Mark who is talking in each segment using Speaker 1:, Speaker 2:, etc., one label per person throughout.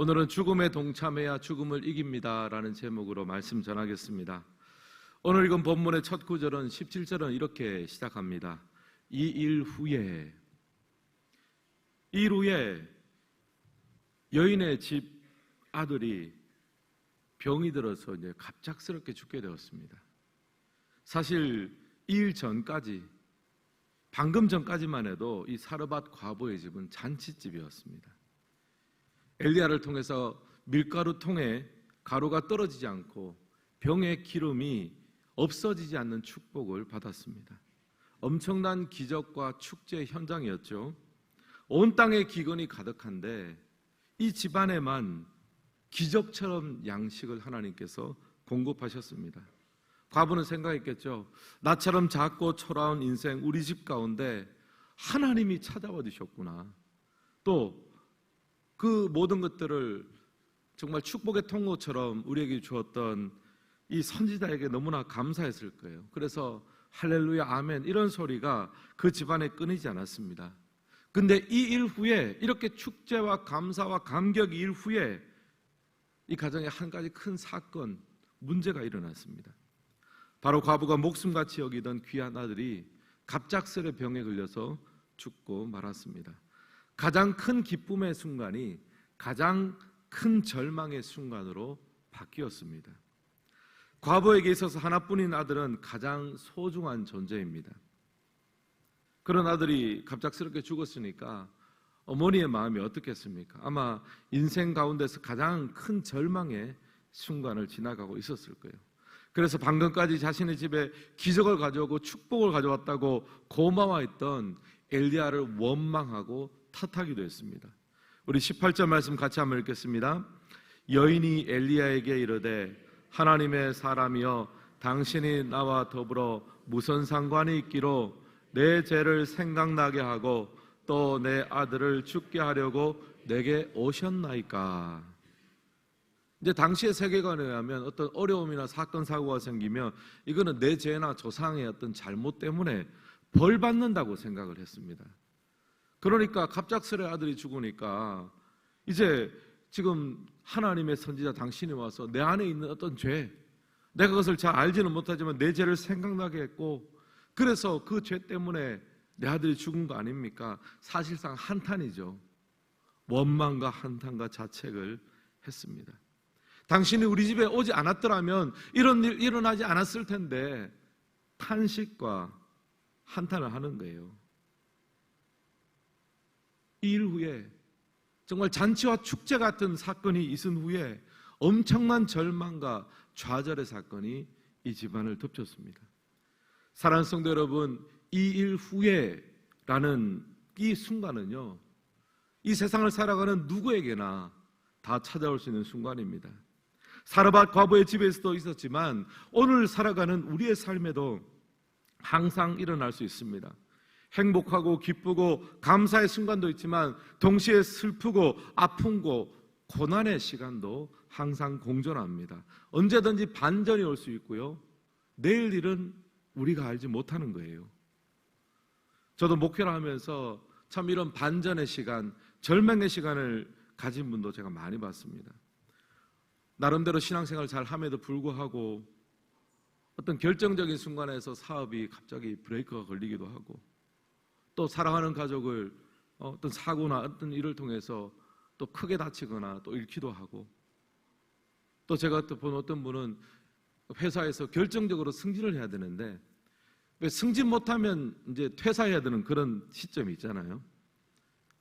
Speaker 1: 오늘은 죽음에 동참해야 죽음을 이깁니다 라는 제목으로 말씀 전하겠습니다. 오늘 읽은 본문의 첫 구절은 17절은 이렇게 시작합니다. 이 일 후에 여인의 집 아들이 병이 들어서 이제 갑작스럽게 죽게 되었습니다. 사실 이 일 전까지, 방금 전까지만 해도 이 사르밧 과부의 집은 잔치집이었습니다. 엘리야를 통해서 밀가루 통에 가루가 떨어지지 않고 병의 기름이 없어지지 않는 축복을 받았습니다. 엄청난 기적과 축제 현장이었죠. 온 땅에 기근이 가득한데 이 집안에만 기적처럼 양식을 하나님께서 공급하셨습니다. 과부는 생각했겠죠. 나처럼 작고 초라한 인생, 우리 집 가운데 하나님이 찾아와 주셨구나. 또 그 모든 것들을 정말 축복의 통로처럼 우리에게 주었던 이 선지자에게 너무나 감사했을 거예요. 그래서 할렐루야 아멘 이런 소리가 그 집안에 끊이지 않았습니다. 근데 이 일 후에, 이렇게 축제와 감사와 감격이 일 후에 이 가정에 한 가지 큰 사건, 문제가 일어났습니다. 바로 과부가 목숨같이 여기던 귀한 아들이 갑작스레 병에 걸려서 죽고 말았습니다. 가장 큰 기쁨의 순간이 가장 큰 절망의 순간으로 바뀌었습니다. 과부에게 있어서 하나뿐인 아들은 가장 소중한 존재입니다. 그런 아들이 갑작스럽게 죽었으니까 어머니의 마음이 어떻겠습니까? 아마 인생 가운데서 가장 큰 절망의 순간을 지나가고 있었을 거예요. 그래서 방금까지 자신의 집에 기적을 가져오고 축복을 가져왔다고 고마워했던 엘리야를 원망하고 탓하기도 했습니다. 우리 18절 말씀 같이 한번 읽겠습니다. 여인이 엘리야에게 이르되 하나님의 사람이여 당신이 나와 더불어 무슨 상관이 있기로 내 죄를 생각나게 하고 또 내 아들을 죽게 하려고 내게 오셨나이까. 이제 당시의 세계관에 의하면 어떤 어려움이나 사건 사고가 생기면 이거는 내 죄나 조상의 어떤 잘못 때문에 벌 받는다고 생각을 했습니다. 그러니까 갑작스레 아들이 죽으니까 이제 지금 하나님의 선지자 당신이 와서 내 안에 있는 어떤 죄, 내가 그것을 잘 알지는 못하지만 내 죄를 생각나게 했고, 그래서 그 죄 때문에 내 아들이 죽은 거 아닙니까? 사실상 한탄이죠. 원망과 한탄과 자책을 했습니다. 당신이 우리 집에 오지 않았더라면 이런 일 일어나지 않았을 텐데 탄식과 한탄을 하는 거예요. 이 일 후에 정말 잔치와 축제 같은 사건이 있은 후에 엄청난 절망과 좌절의 사건이 이 집안을 덮쳤습니다. 사랑하는 성도 여러분, 이 일 후에라는 이 순간은요, 이 세상을 살아가는 누구에게나 다 찾아올 수 있는 순간입니다. 사르밧 과부의 집에서도 있었지만 오늘 살아가는 우리의 삶에도 항상 일어날 수 있습니다. 행복하고 기쁘고 감사의 순간도 있지만 동시에 슬프고 아프고 고난의 시간도 항상 공존합니다. 언제든지 반전이 올 수 있고요, 내일 일은 우리가 알지 못하는 거예요. 저도 목회를 하면서 참 이런 반전의 시간, 절망의 시간을 가진 분도 제가 많이 봤습니다. 나름대로 신앙생활을 잘 함에도 불구하고 어떤 결정적인 순간에서 사업이 갑자기 브레이크가 걸리기도 하고, 또 사랑하는 가족을 어떤 사고나 어떤 일을 통해서 또 크게 다치거나 또 잃기도 하고, 또 제가 또 본 어떤 분은 회사에서 결정적으로 승진을 해야 되는데 왜 승진 못하면 이제 퇴사해야 되는 그런 시점이 있잖아요.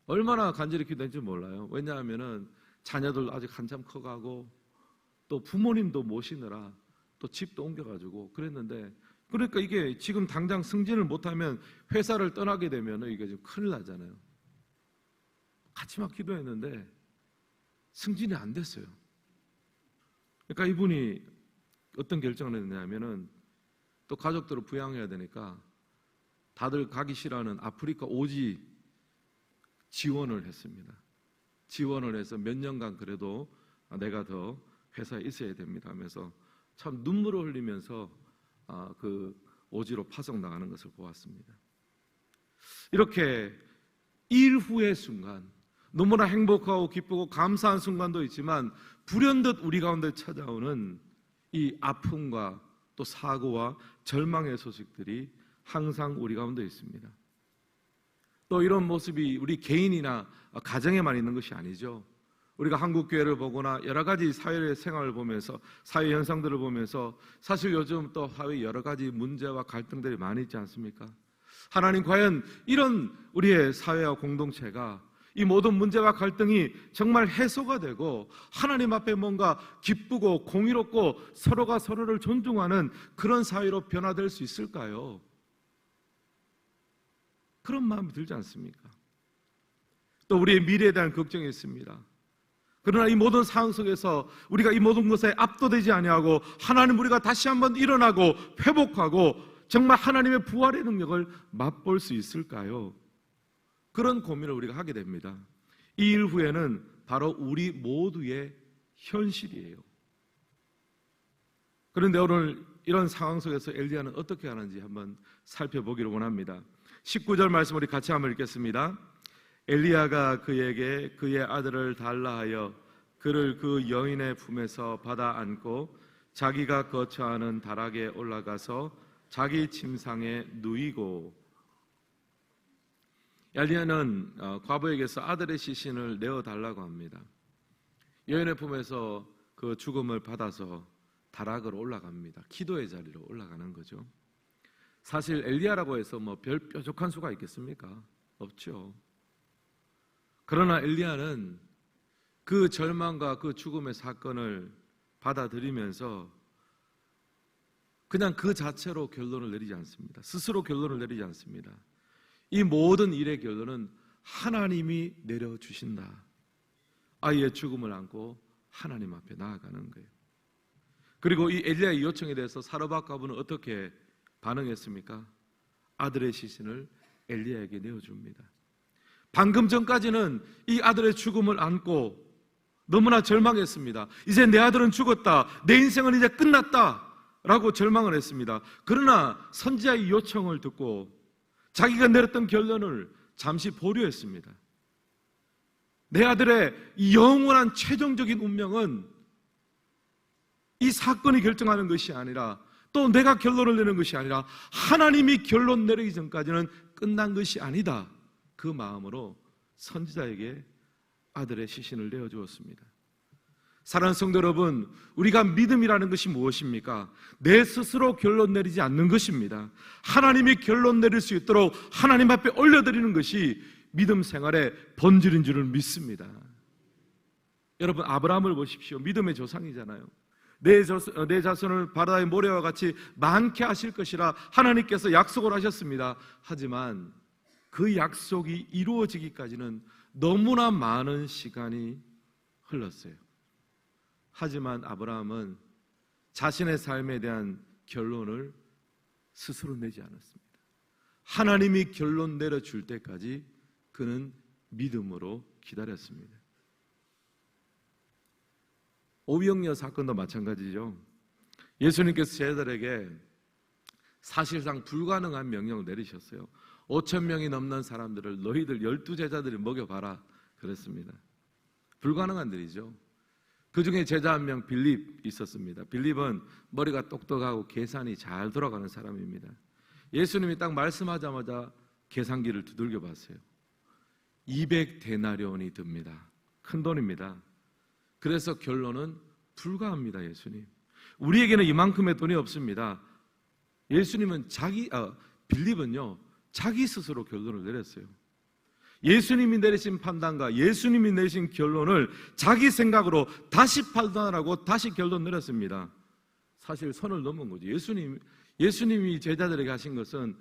Speaker 1: 얼마나 간절히 기도했는지 몰라요. 왜냐하면은 자녀들 아직 한참 커가고 또 부모님도 모시느라 또 집도 옮겨가지고 그랬는데, 그러니까 이게 지금 당장 승진을 못하면 회사를 떠나게 되면 이게 좀 큰일 나잖아요. 같이 막 기도했는데 승진이 안 됐어요. 그러니까 이분이 어떤 결정을 했냐면은 또 가족들을 부양해야 되니까 다들 가기 싫어하는 아프리카 오지 지원을 했습니다. 지원을 해서 몇 년간 그래도 내가 더 회사에 있어야 됩니다 하면서 참 눈물을 흘리면서 그 오지로 파송 나가는 것을 보았습니다. 이렇게 일 후의 순간, 너무나 행복하고 기쁘고 감사한 순간도 있지만 불현듯 우리 가운데 찾아오는 이 아픔과 또 사고와 절망의 소식들이 항상 우리 가운데 있습니다. 또 이런 모습이 우리 개인이나 가정에만 있는 것이 아니죠. 우리가 한국 교회를 보거나 여러 가지 사회 생활을 보면서, 사회 현상들을 보면서 사실 요즘 또 사회 여러 가지 문제와 갈등들이 많이 있지 않습니까? 하나님, 과연 이런 우리의 사회와 공동체가 이 모든 문제와 갈등이 정말 해소가 되고 하나님 앞에 뭔가 기쁘고 공의롭고 서로가 서로를 존중하는 그런 사회로 변화될 수 있을까요? 그런 마음이 들지 않습니까? 또 우리의 미래에 대한 걱정이 있습니다. 그러나 이 모든 상황 속에서 우리가 이 모든 것에 압도되지 아니하고 하나님, 우리가 다시 한번 일어나고 회복하고 정말 하나님의 부활의 능력을 맛볼 수 있을까요? 그런 고민을 우리가 하게 됩니다. 이 일 후에는 바로 우리 모두의 현실이에요. 그런데 오늘 이런 상황 속에서 엘리야는 어떻게 하는지 한번 살펴보기를 원합니다. 19절 말씀 우리 같이 한번 읽겠습니다. 엘리야가 그에게 그의 아들을 달라 하여 그를 그 여인의 품에서 받아 안고 자기가 거처하는 다락에 올라가서 자기 침상에 누이고. 엘리야는 과부에게서 아들의 시신을 내어달라고 합니다. 여인의 품에서 그 죽음을 받아서 다락으로 올라갑니다. 기도의 자리로 올라가는 거죠. 사실 엘리야라고 해서 뭐 별 뾰족한 수가 있겠습니까? 없죠. 그러나 엘리야는 그 절망과 그 죽음의 사건을 받아들이면서 그냥 그 자체로 결론을 내리지 않습니다. 스스로 결론을 내리지 않습니다. 이 모든 일의 결론은 하나님이 내려주신다. 아이의 죽음을 안고 하나님 앞에 나아가는 거예요. 그리고 이 엘리야의 요청에 대해서 사르밧 과부는 어떻게 반응했습니까? 아들의 시신을 엘리야에게 내어줍니다. 방금 전까지는 이 아들의 죽음을 안고 너무나 절망했습니다. 이제 내 아들은 죽었다, 내 인생은 이제 끝났다 라고 절망을 했습니다. 그러나 선지자의 요청을 듣고 자기가 내렸던 결론을 잠시 보류했습니다. 내 아들의 이 영원한 최종적인 운명은 이 사건이 결정하는 것이 아니라, 또 내가 결론을 내는 것이 아니라 하나님이 결론 내리기 전까지는 끝난 것이 아니다. 그 마음으로 선지자에게 아들의 시신을 내어주었습니다. 사랑하는 성도 여러분, 우리가 믿음이라는 것이 무엇입니까? 내 스스로 결론 내리지 않는 것입니다. 하나님이 결론 내릴 수 있도록 하나님 앞에 올려드리는 것이 믿음 생활의 본질인 줄을 믿습니다. 여러분, 아브라함을 보십시오. 믿음의 조상이잖아요. 내 자손을 바다의 모래와 같이 많게 하실 것이라 하나님께서 약속을 하셨습니다. 하지만 그 약속이 이루어지기까지는 너무나 많은 시간이 흘렀어요. 하지만 아브라함은 자신의 삶에 대한 결론을 스스로 내지 않았습니다. 하나님이 결론 내려줄 때까지 그는 믿음으로 기다렸습니다. 오병이어 사건도 마찬가지죠. 예수님께서 제자들에게 사실상 불가능한 명령을 내리셨어요. 5,000명이 넘는 사람들을 너희들 12제자들이 먹여봐라 그랬습니다. 불가능한 일이죠. 그 중에 제자 한 명 빌립 있었습니다. 빌립은 머리가 똑똑하고 계산이 잘 돌아가는 사람입니다. 예수님이 딱 말씀하자마자 계산기를 두들겨 봤어요. 200데나리온이 듭니다. 큰 돈입니다. 그래서 결론은 불가합니다. 예수님, 우리에게는 이만큼의 돈이 없습니다. 예수님은 빌립은요 자기 스스로 결론을 내렸어요. 예수님이 내리신 판단과 예수님이 내리신 결론을 자기 생각으로 다시 판단하고 다시 결론 내렸습니다. 사실 선을 넘은 거죠. 예수님이 제자들에게 하신 것은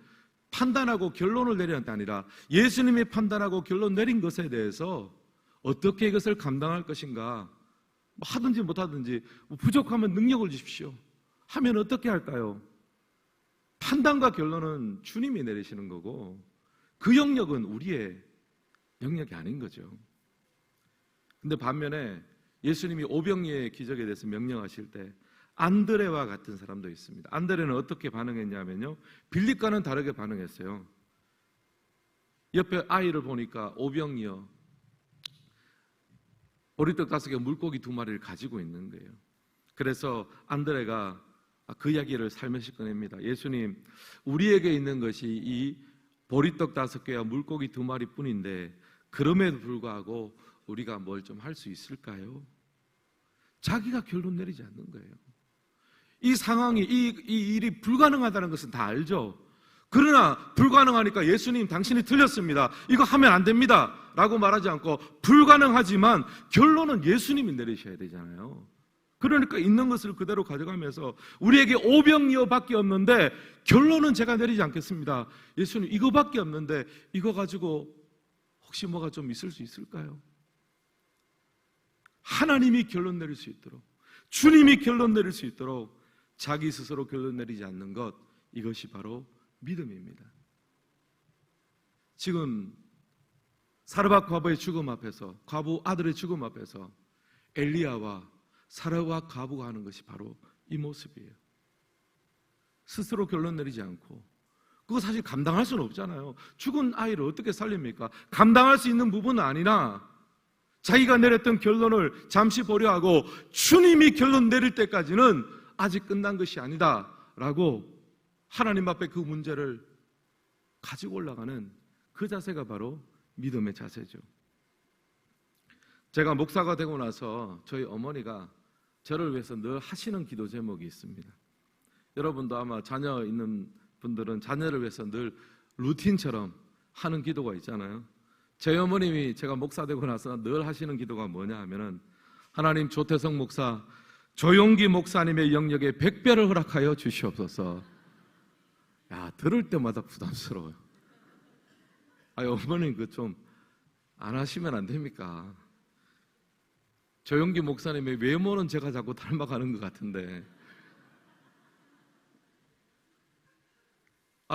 Speaker 1: 판단하고 결론을 내리는 게 아니라 예수님이 판단하고 결론 내린 것에 대해서 어떻게 이것을 감당할 것인가, 하든지 못하든지 부족하면 능력을 주십시오 하면 어떻게 할까요? 판단과 결론은 주님이 내리시는 거고 그 영역은 우리의 영역이 아닌 거죠. 근데 반면에 예수님이 오병이어의 기적에 대해서 명령하실 때 안드레와 같은 사람도 있습니다. 안드레는 어떻게 반응했냐면요, 빌립과는 다르게 반응했어요. 옆에 아이를 보니까 오병이어 보리떡 5개, 물고기 2마리를 가지고 있는 거예요. 그래서 안드레가 그 이야기를 살며시 꺼냅니다. 예수님, 우리에게 있는 것이 이 보리떡 5개와 물고기 2마리 뿐인데 그럼에도 불구하고 우리가 뭘 좀 할 수 있을까요? 자기가 결론 내리지 않는 거예요. 이 상황이, 이 일이 불가능하다는 것은 다 알죠. 그러나 불가능하니까 예수님 당신이 틀렸습니다, 이거 하면 안 됩니다 라고 말하지 않고 불가능하지만 결론은 예수님이 내리셔야 되잖아요. 그러니까 있는 것을 그대로 가져가면서 우리에게 오병이어밖에 없는데 결론은 제가 내리지 않겠습니다. 예수님, 이거밖에 없는데 이거 가지고 혹시 뭐가 좀 있을 수 있을까요? 하나님이 결론 내릴 수 있도록, 주님이 결론 내릴 수 있도록 자기 스스로 결론 내리지 않는 것, 이것이 바로 믿음입니다. 지금 사르밧 과부의 죽음 앞에서, 과부 아들의 죽음 앞에서 엘리야와 사르밧 과부가 하는 것이 바로 이 모습이에요. 스스로 결론 내리지 않고, 그거 사실 감당할 수는 없잖아요. 죽은 아이를 어떻게 살립니까? 감당할 수 있는 부분은 아니나 자기가 내렸던 결론을 잠시 보류하고 주님이 결론 내릴 때까지는 아직 끝난 것이 아니다 라고 하나님 앞에 그 문제를 가지고 올라가는 그 자세가 바로 믿음의 자세죠. 제가 목사가 되고 나서 저희 어머니가 저를 위해서 늘 하시는 기도 제목이 있습니다. 여러분도 아마 자녀 있는 분들은 자녀를 위해서 늘 루틴처럼 하는 기도가 있잖아요. 저희 어머님이 제가 목사 되고 나서 늘 하시는 기도가 뭐냐 하면은, 하나님, 조태성 목사, 조용기 목사님의 영역에 100배를 허락하여 주시옵소서. 야, 들을 때마다 부담스러워요. 어머님, 그 좀 안 하시면 안 됩니까? 조용기 목사님의 외모는 제가 자꾸 닮아가는 것 같은데,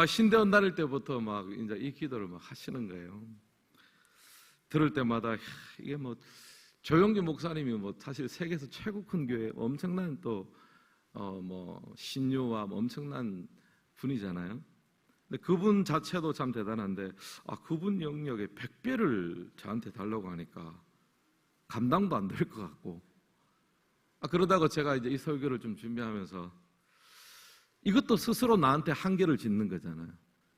Speaker 1: 신대원 다닐 때부터 막 이제 이 기도를 막 하시는 거예요. 들을 때마다 이게 뭐 조용기 목사님이 뭐 사실 세계에서 최고 큰 교회, 엄청난 또 신유와 엄청난 분이잖아요. 근데 그분 자체도 참 대단한데 그분 영역에 100배를 저한테 달라고 하니까 감당도 안 될 것 같고, 그러다가 제가 이제 이 설교를 좀 준비하면서 이것도 스스로 나한테 한계를 짓는 거잖아요.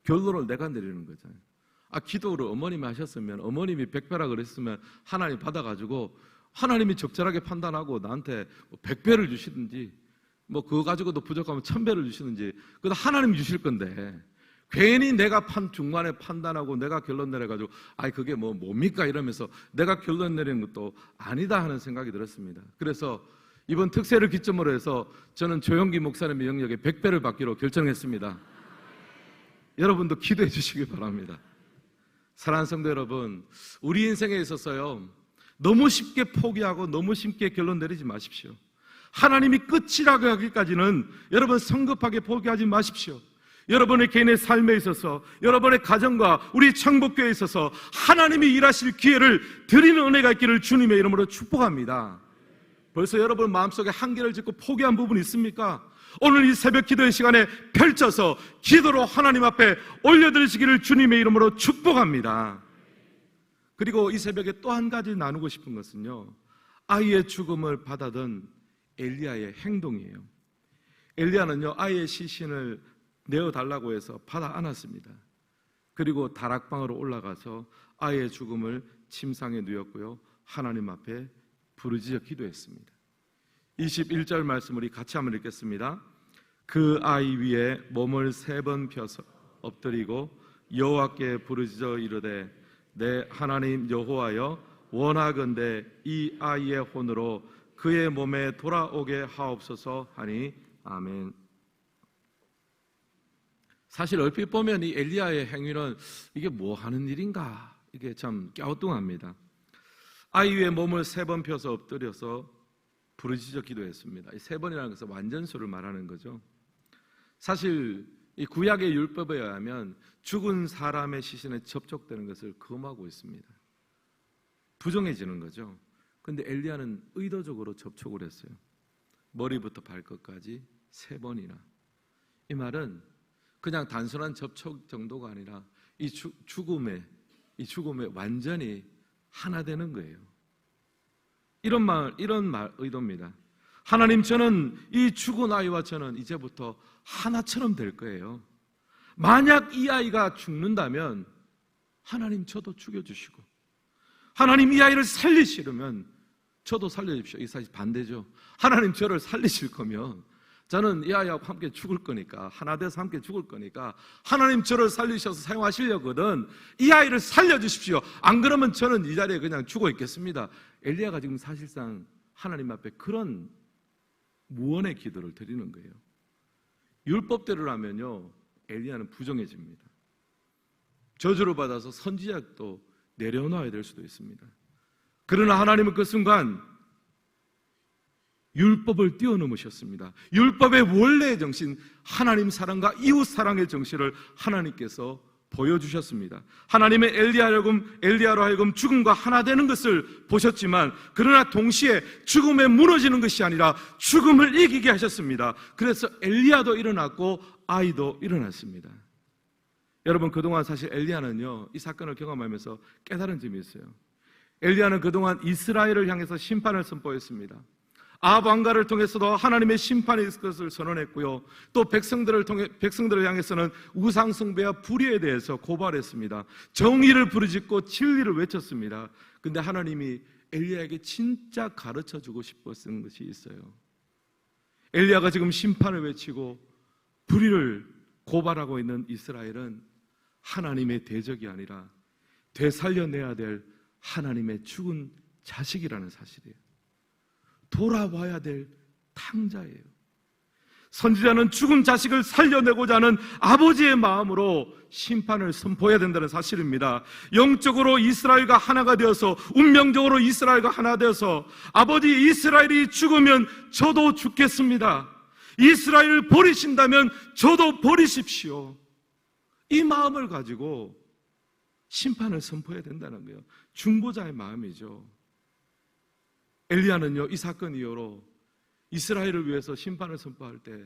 Speaker 1: 결론을 내가 내리는 거잖아요. 기도를 어머님이 하셨으면, 어머님이 100배라 그랬으면 하나님 받아가지고 하나님이 적절하게 판단하고 나한테 100배를 주시든지, 그거 가지고도 부족하면 1000배를 주시든지, 그것도 하나님이 주실 건데 괜히 내가 중간에 판단하고 내가 결론 내려가지고 그게 뭡니까 이러면서 내가 결론 내리는 것도 아니다 하는 생각이 들었습니다. 그래서 이번 특세를 기점으로 해서 저는 조용기 목사님의 영역에 100배를 받기로 결정했습니다. 여러분도 기도해 주시기 바랍니다. 사랑하는 성도 여러분, 우리 인생에 있어서요, 너무 쉽게 포기하고 너무 쉽게 결론 내리지 마십시오. 하나님이 끝이라고 하기까지는 여러분 성급하게 포기하지 마십시오. 여러분의 개인의 삶에 있어서, 여러분의 가정과 우리 청복교회에 있어서 하나님이 일하실 기회를 드리는 은혜가 있기를 주님의 이름으로 축복합니다. 벌써 여러분 마음속에 한계를 짓고 포기한 부분이 있습니까? 오늘 이 새벽 기도의 시간에 펼쳐서 기도로 하나님 앞에 올려드리시기를 주님의 이름으로 축복합니다. 그리고 이 새벽에 또 한 가지 나누고 싶은 것은요, 아이의 죽음을 받아든 엘리야의 행동이에요. 엘리야는요, 아이의 시신을 내어달라고 해서 받아 안았습니다. 그리고 다락방으로 올라가서 아이의 죽음을 침상에 누웠고요, 하나님 앞에 부르짖어 기도했습니다. 21절 말씀 우리 같이 한번 읽겠습니다. 그 아이 위에 몸을 3번 펴서 엎드리고 여호와께 부르짖어 이르되, 내 하나님 여호와여, 원하건대 이 아이의 혼으로 그의 몸에 돌아오게 하옵소서 하니 아멘. 사실 얼핏 보면 이 엘리야의 행위는 이게 뭐 하는 일인가, 이게 참 갸우뚱합니다. 아이 위에 몸을 3번 펴서 엎드려서 부르짖어 기도했습니다. 이 3번이라는 것은 완전수를 말하는 거죠. 사실 이 구약의 율법에 의하면 죽은 사람의 시신에 접촉되는 것을 금하고 있습니다. 부정해지는 거죠. 그런데 엘리야는 의도적으로 접촉을 했어요. 머리부터 발끝까지 3번이나. 이 말은 그냥 단순한 접촉 정도가 아니라 이 죽음에 완전히 하나 되는 거예요. 이런 말 의도입니다. 하나님, 저는 이 죽은 아이와 저는 이제부터 하나처럼 될 거예요. 만약 이 아이가 죽는다면 하나님 저도 죽여주시고, 하나님 이 아이를 살리시려면 저도 살려주십시오. 이게 사실 반대죠. 하나님 저를 살리실 거면 저는 이 아이하고 함께 죽을 거니까, 하나 돼서 함께 죽을 거니까 하나님 저를 살리셔서 사용하시려거든 이 아이를 살려주십시오. 안 그러면 저는 이 자리에 그냥 죽어 있겠습니다. 엘리야가 지금 사실상 하나님 앞에 그런 무언의 기도를 드리는 거예요. 율법대로라면요, 엘리야는 부정해집니다. 저주를 받아서 선지자도 내려놔야 될 수도 있습니다. 그러나 하나님은 그 순간 율법을 뛰어넘으셨습니다. 율법의 원래의 정신, 하나님 사랑과 이웃 사랑의 정신을 하나님께서 보여주셨습니다. 하나님의 엘리야로 하여금 죽음과 하나 되는 것을 보셨지만, 그러나 동시에 죽음에 무너지는 것이 아니라 죽음을 이기게 하셨습니다. 그래서 엘리야도 일어났고 아이도 일어났습니다. 여러분, 그동안 사실 엘리야는요, 이 사건을 경험하면서 깨달은 점이 있어요. 엘리야는 그동안 이스라엘을 향해서 심판을 선포했습니다. 아합 왕가를 통해서도 하나님의 심판이 있을 것을 선언했고요, 또 백성들을 향해서는 우상 숭배와 불의에 대해서 고발했습니다. 정의를 부르짖고 진리를 외쳤습니다. 근데 하나님이 엘리야에게 진짜 가르쳐주고 싶었던 것이 있어요. 엘리야가 지금 심판을 외치고 불의를 고발하고 있는 이스라엘은 하나님의 대적이 아니라 되살려내야 될 하나님의 죽은 자식이라는 사실이에요. 돌아와야 될 탕자예요. 선지자는 죽은 자식을 살려내고자 하는 아버지의 마음으로 심판을 선포해야 된다는 사실입니다. 영적으로 이스라엘과 하나가 되어서, 운명적으로 이스라엘과 하나 되어서, 아버지 이스라엘이 죽으면 저도 죽겠습니다. 이스라엘을 버리신다면 저도 버리십시오. 이 마음을 가지고 심판을 선포해야 된다는 거예요. 중보자의 마음이죠. 엘리야는요, 이 사건 이후로 이스라엘을 위해서 심판을 선포할 때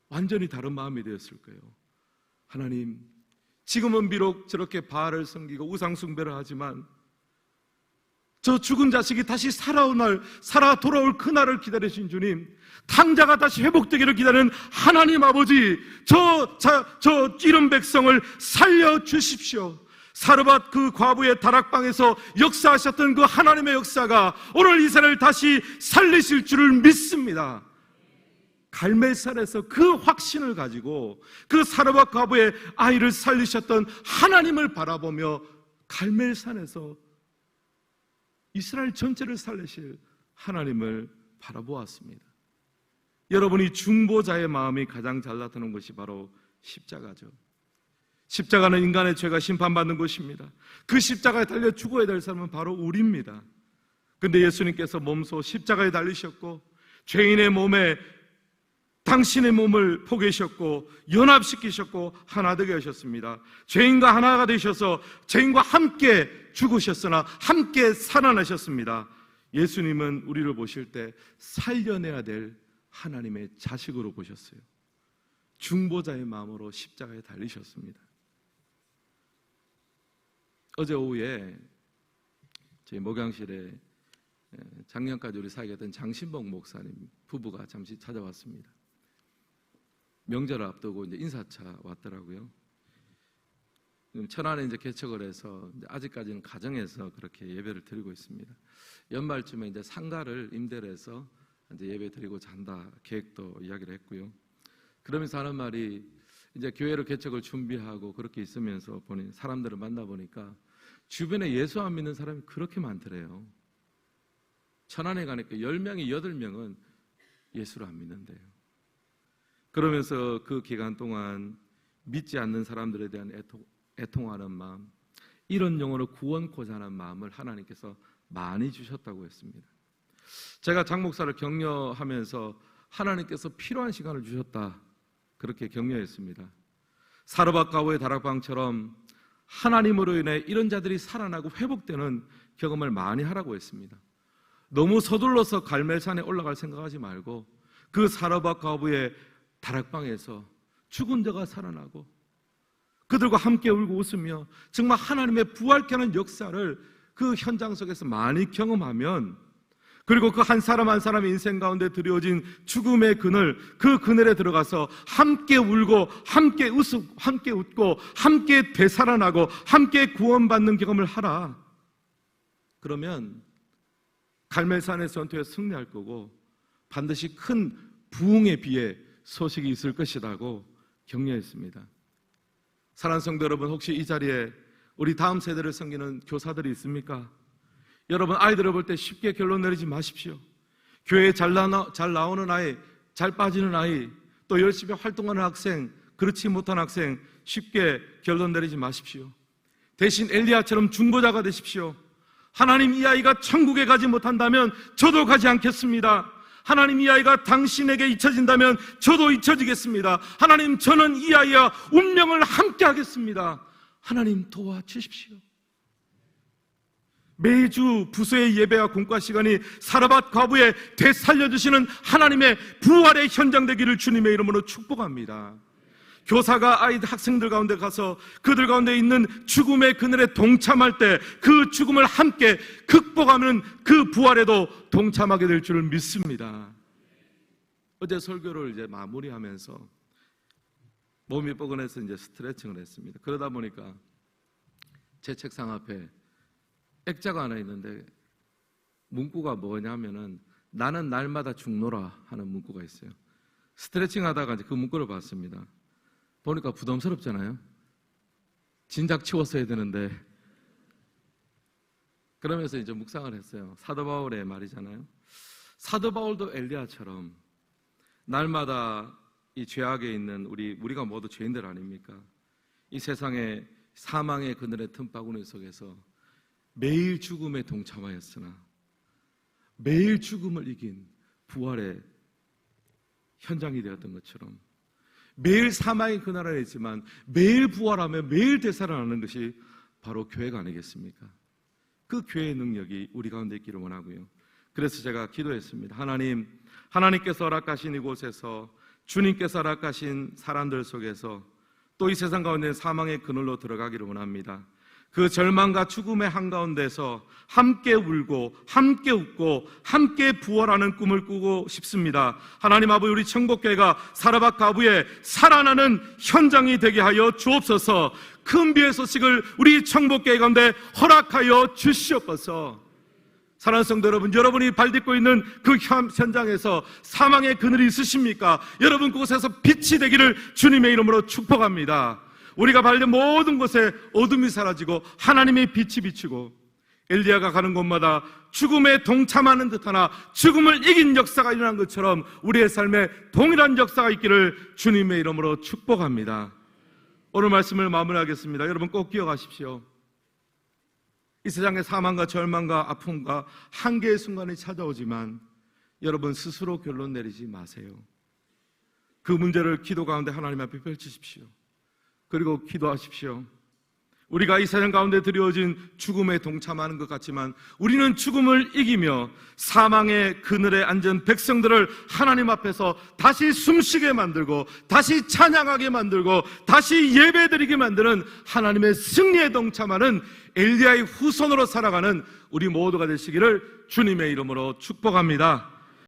Speaker 1: 완전히 다른 마음이 되었을 거예요. 하나님, 지금은 비록 저렇게 바알을 섬기고 우상 숭배를 하지만 저 죽은 자식이 다시 살아 돌아올 그날을 기다리신 주님, 탕자가 다시 회복되기를 기다리는 하나님 아버지, 저 이런 백성을 살려주십시오. 사르밧 그 과부의 다락방에서 역사하셨던 그 하나님의 역사가 오늘 이스라엘을 다시 살리실 줄을 믿습니다. 갈멜산에서 그 확신을 가지고 그 사르밧 과부의 아이를 살리셨던 하나님을 바라보며 갈멜산에서 이스라엘 전체를 살리실 하나님을 바라보았습니다. 여러분이 중보자의 마음이 가장 잘 나타나는 것이 바로 십자가죠. 십자가는 인간의 죄가 심판받는 것입니다. 그 십자가에 달려 죽어야 될 사람은 바로 우리입니다. 그런데 예수님께서 몸소 십자가에 달리셨고 죄인의 몸에 당신의 몸을 포개셨고 연합시키셨고 하나 되게 하셨습니다. 죄인과 하나가 되셔서 죄인과 함께 죽으셨으나 함께 살아나셨습니다. 예수님은 우리를 보실 때 살려내야 될 하나님의 자식으로 보셨어요. 중보자의 마음으로 십자가에 달리셨습니다. 어제 오후에 저희 목양실에 작년까지 우리 사역했던 장신복 목사님 부부가 잠시 찾아왔습니다. 명절을 앞두고 이제 인사차 왔더라고요. 천안에 이제 개척을 해서 이제 아직까지는 가정에서 그렇게 예배를 드리고 있습니다. 연말쯤에 이제 상가를 임대를 해서 이제 예배 드리고 잔다 계획도 이야기를 했고요. 그러면서 하는 말이, 이제 교회로 개척을 준비하고 그렇게 있으면서 보니 사람들을 만나보니까 주변에 예수 안 믿는 사람이 그렇게 많더래요. 천안에 가니까 10명이 8명은 예수를 안 믿는데요. 그러면서 그 기간 동안 믿지 않는 사람들에 대한 애통하는 마음, 이런 영혼을 구원코자 하는 마음을 하나님께서 많이 주셨다고 했습니다. 제가 장 목사를 격려하면서 하나님께서 필요한 시간을 주셨다, 그렇게 격려했습니다. 사르밧 과부의 다락방처럼 하나님으로 인해 이런 자들이 살아나고 회복되는 경험을 많이 하라고 했습니다. 너무 서둘러서 갈멜산에 올라갈 생각하지 말고 그 사르밧 과부의 다락방에서 죽은 자가 살아나고 그들과 함께 울고 웃으며 정말 하나님의 부활케 하는 역사를 그 현장 속에서 많이 경험하면 그리고 그 한 사람 한 사람의 인생 가운데 드리워진 죽음의 그늘, 그 그늘에 들어가서 함께 울고 함께 웃고 함께 되살아나고 함께 구원받는 경험을 하라. 그러면 갈멜산의 전투에 승리할 거고 반드시 큰 부흥의 비에 소식이 있을 것이라고 격려했습니다. 사랑하는 성도 여러분, 혹시 이 자리에 우리 다음 세대를 섬기는 교사들이 있습니까? 여러분, 아이들을 볼 때 쉽게 결론 내리지 마십시오. 교회에 잘 나오는 아이, 잘 빠지는 아이, 또 열심히 활동하는 학생, 그렇지 못한 학생 쉽게 결론 내리지 마십시오. 대신 엘리야처럼 중보자가 되십시오. 하나님, 이 아이가 천국에 가지 못한다면 저도 가지 않겠습니다. 하나님, 이 아이가 당신에게 잊혀진다면 저도 잊혀지겠습니다. 하나님, 저는 이 아이와 운명을 함께 하겠습니다. 하나님, 도와주십시오. 매주 부서의 예배와 공과 시간이 사르밧 과부의 되살려주시는 하나님의 부활의 현장 되기를 주님의 이름으로 축복합니다. 교사가 아이들, 학생들 가운데 가서 그들 가운데 있는 죽음의 그늘에 동참할 때 그 죽음을 함께 극복하는 그 부활에도 동참하게 될 줄을 믿습니다. 어제 설교를 이제 마무리하면서 몸이 뻐근해서 이제 스트레칭을 했습니다. 그러다 보니까 제 책상 앞에 액자가 하나 있는데 문구가 뭐냐면은 나는 날마다 죽노라 하는 문구가 있어요. 스트레칭 하다가 이제 그 문구를 봤습니다. 보니까 부담스럽잖아요. 진작 치웠어야 되는데. 그러면서 이제 묵상을 했어요. 사도 바울의 말이잖아요. 사도 바울도 엘리야처럼 날마다 이 죄악에 있는 우리가 모두 죄인들 아닙니까? 이 세상의 사망의 그늘의 틈바구니 속에서 매일 죽음에 동참하였으나 매일 죽음을 이긴 부활의 현장이 되었던 것처럼 매일 사망의 그늘 안에 있지만 매일 부활하며 매일 되살아나는 것이 바로 교회가 아니겠습니까? 그 교회의 능력이 우리 가운데 있기를 원하고요. 그래서 제가 기도했습니다. 하나님께서 허락하신 이곳에서 주님께서 허락하신 사람들 속에서 또 이 세상 가운데 사망의 그늘로 들어가기를 원합니다. 그 절망과 죽음의 한가운데서 함께 울고 함께 웃고 함께 부활하는 꿈을 꾸고 싶습니다. 하나님 아버지, 우리 천국교회가 사르밧 과부의 살아나는 현장이 되게 하여 주옵소서. 큰 비의 소식을 우리 천국교회 가운데 허락하여 주시옵소서. 사랑하는 성도 여러분, 여러분이 발딛고 있는 그 현장에서 사망의 그늘이 있으십니까? 여러분 그곳에서 빛이 되기를 주님의 이름으로 축복합니다. 우리가 밟는 모든 곳에 어둠이 사라지고 하나님의 빛이 비치고 엘리야가 가는 곳마다 죽음에 동참하는 듯하나 죽음을 이긴 역사가 일어난 것처럼 우리의 삶에 동일한 역사가 있기를 주님의 이름으로 축복합니다. 오늘 말씀을 마무리하겠습니다. 여러분 꼭 기억하십시오. 이 세상에 사망과 절망과 아픔과 한계의 순간이 찾아오지만 여러분 스스로 결론 내리지 마세요. 그 문제를 기도 가운데 하나님 앞에 펼치십시오. 그리고 기도하십시오. 우리가 이 세상 가운데 드려진 죽음에 동참하는 것 같지만 우리는 죽음을 이기며 사망의 그늘에 앉은 백성들을 하나님 앞에서 다시 숨쉬게 만들고 다시 찬양하게 만들고 다시 예배드리게 만드는 하나님의 승리에 동참하는 엘리야의 후손으로 살아가는 우리 모두가 되시기를 주님의 이름으로 축복합니다.